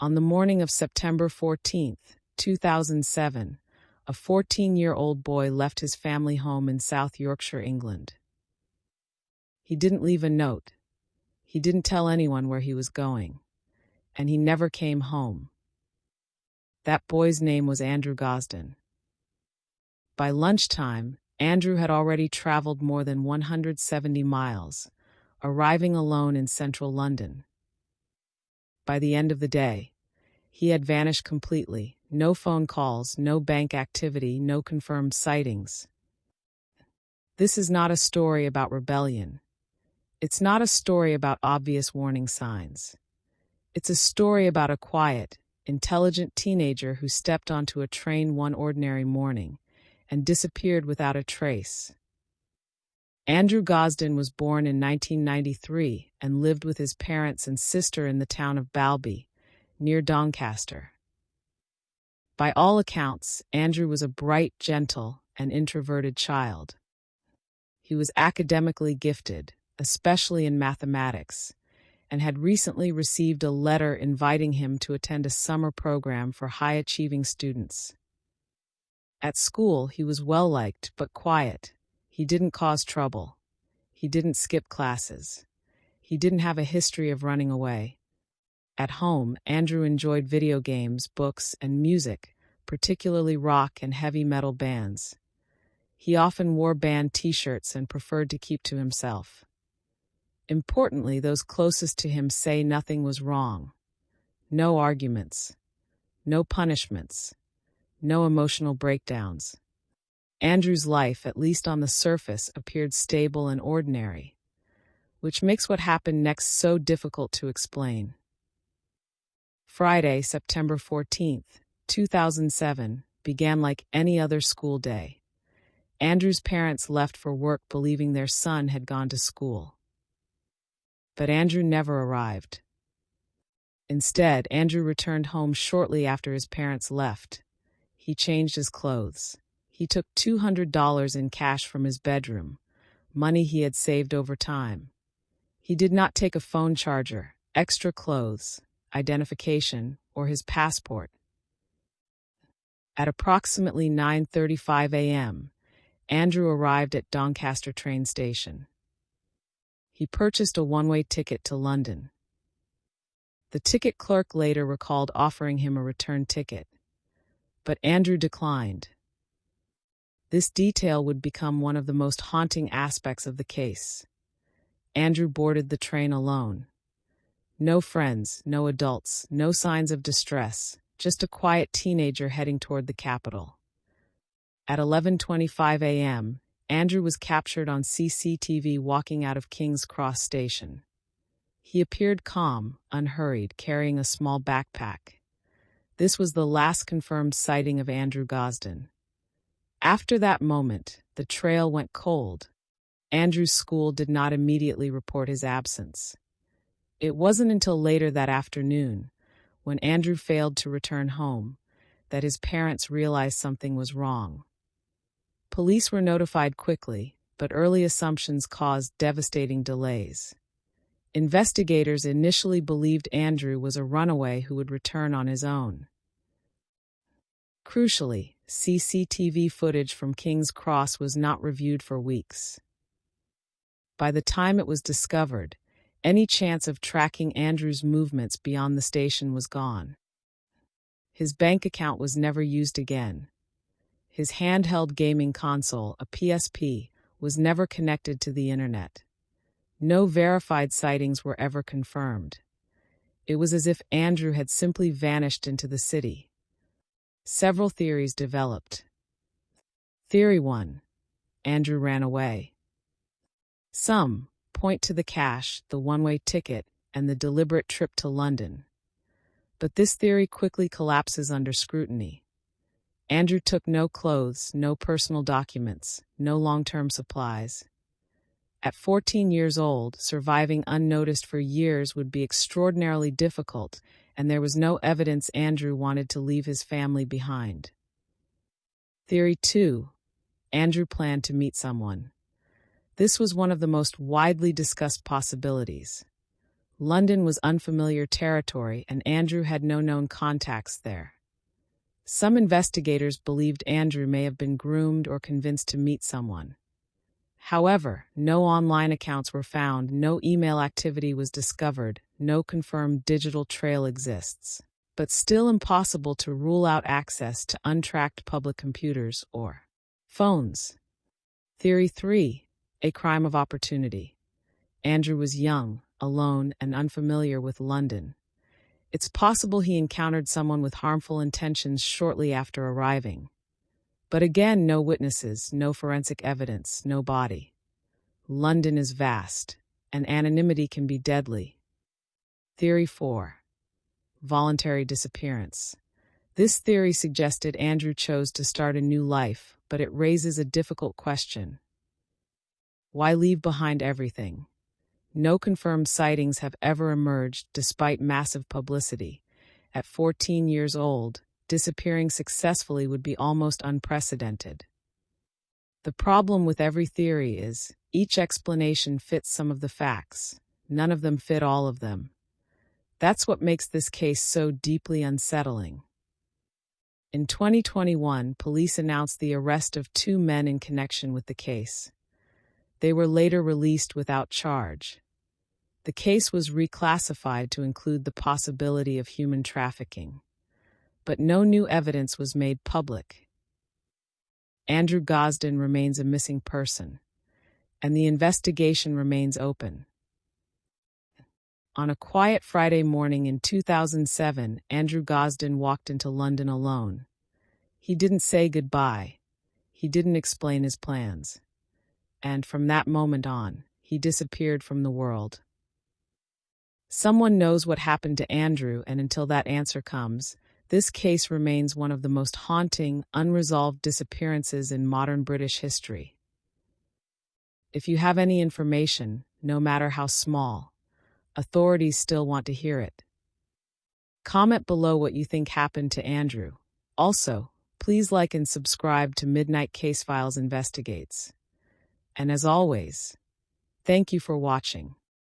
On the morning of September 14th, 2007, a 14-year-old boy left his family home in South Yorkshire, England. He didn't leave a note. He didn't tell anyone where he was going. And he never came home. That boy's name was Andrew Gosden. By lunchtime, Andrew had already traveled more than 170 miles, arriving alone in central London. By the end of the day, he had vanished completely. No phone calls, no bank activity, no confirmed sightings. This is not a story about rebellion. It's not a story about obvious warning signs. It's a story about a quiet, intelligent teenager who stepped onto a train one ordinary morning and disappeared without a trace. Andrew Gosden was born in 1993 and lived with his parents and sister in the town of Balby, near Doncaster. By all accounts, Andrew was a bright, gentle, and introverted child. He was academically gifted, especially in mathematics, and had recently received a letter inviting him to attend a summer program for high-achieving students. At school, he was well-liked but quiet. He didn't cause trouble. He didn't skip classes. He didn't have a history of running away. At home, Andrew enjoyed video games, books, and music, particularly rock and heavy metal bands. He often wore band t-shirts and preferred to keep to himself. Importantly, those closest to him say nothing was wrong. No arguments. No punishments. No emotional breakdowns. Andrew's life, at least on the surface, appeared stable and ordinary, which makes what happened next so difficult to explain. Friday, September 14th, 2007, began like any other school day. Andrew's parents left for work believing their son had gone to school. But Andrew never arrived. Instead, Andrew returned home shortly after his parents left. He changed his clothes. He took $200 in cash from his bedroom, money he had saved over time. He did not take a phone charger, extra clothes, identification, or his passport. At approximately 9:35 a.m., Andrew arrived at Doncaster train station. He purchased a one-way ticket to London. The ticket clerk later recalled offering him a return ticket, but Andrew declined. This detail would become one of the most haunting aspects of the case. Andrew boarded the train alone. No friends, no adults, no signs of distress, just a quiet teenager heading toward the capital. At 11:25 a.m., Andrew was captured on CCTV walking out of King's Cross station. He appeared calm, unhurried, carrying a small backpack. This was the last confirmed sighting of Andrew Gosden. After that moment, the trail went cold. Andrew's school did not immediately report his absence. It wasn't until later that afternoon, when Andrew failed to return home, that his parents realized something was wrong. Police were notified quickly, but early assumptions caused devastating delays. Investigators initially believed Andrew was a runaway who would return on his own. Crucially, CCTV footage from King's Cross was not reviewed for weeks. By the time it was discovered, any chance of tracking Andrew's movements beyond the station was gone. His bank account was never used again. His handheld gaming console, a PSP, was never connected to the internet. No verified sightings were ever confirmed. It was as if Andrew had simply vanished into the city. Several theories developed. Theory 1. Andrew ran away. Some point to the cash, the one-way ticket, and the deliberate trip to London. But this theory quickly collapses under scrutiny. Andrew took no clothes, no personal documents, no long-term supplies. At 14 years old, surviving unnoticed for years would be extraordinarily difficult, and there was no evidence Andrew wanted to leave his family behind. Theory 2. Andrew planned to meet someone. This was one of the most widely discussed possibilities. London was unfamiliar territory, and Andrew had no known contacts there. Some investigators believed Andrew may have been groomed or convinced to meet someone. However, no online accounts were found, no email activity was discovered, no confirmed digital trail exists. But still impossible to rule out access to untracked public computers or phones. Theory 3. A crime of opportunity. Andrew was young, alone, and unfamiliar with London. It's possible he encountered someone with harmful intentions shortly after arriving. But again, no witnesses, no forensic evidence, no body. London is vast, and anonymity can be deadly. Theory 4. Voluntary disappearance. This theory suggested Andrew chose to start a new life, but it raises a difficult question. Why leave behind everything? No confirmed sightings have ever emerged despite massive publicity. At 14 years old, disappearing successfully would be almost unprecedented. The problem with every theory is, each explanation fits some of the facts. None of them fit all of them. That's what makes this case so deeply unsettling. In 2021, police announced the arrest of 2 men in connection with the case. They were later released without charge. The case was reclassified to include the possibility of human trafficking. But no new evidence was made public. Andrew Gosden remains a missing person, and the investigation remains open. On a quiet Friday morning in 2007, Andrew Gosden walked into London alone. He didn't say goodbye. He didn't explain his plans. And from that moment on, he disappeared from the world. Someone knows what happened to Andrew, and until that answer comes, this case remains one of the most haunting, unresolved disappearances in modern British history. If you have any information, no matter how small, authorities still want to hear it. Comment below what you think happened to Andrew. Also, please like and subscribe to Midnight Case Files Investigates. And as always, thank you for watching.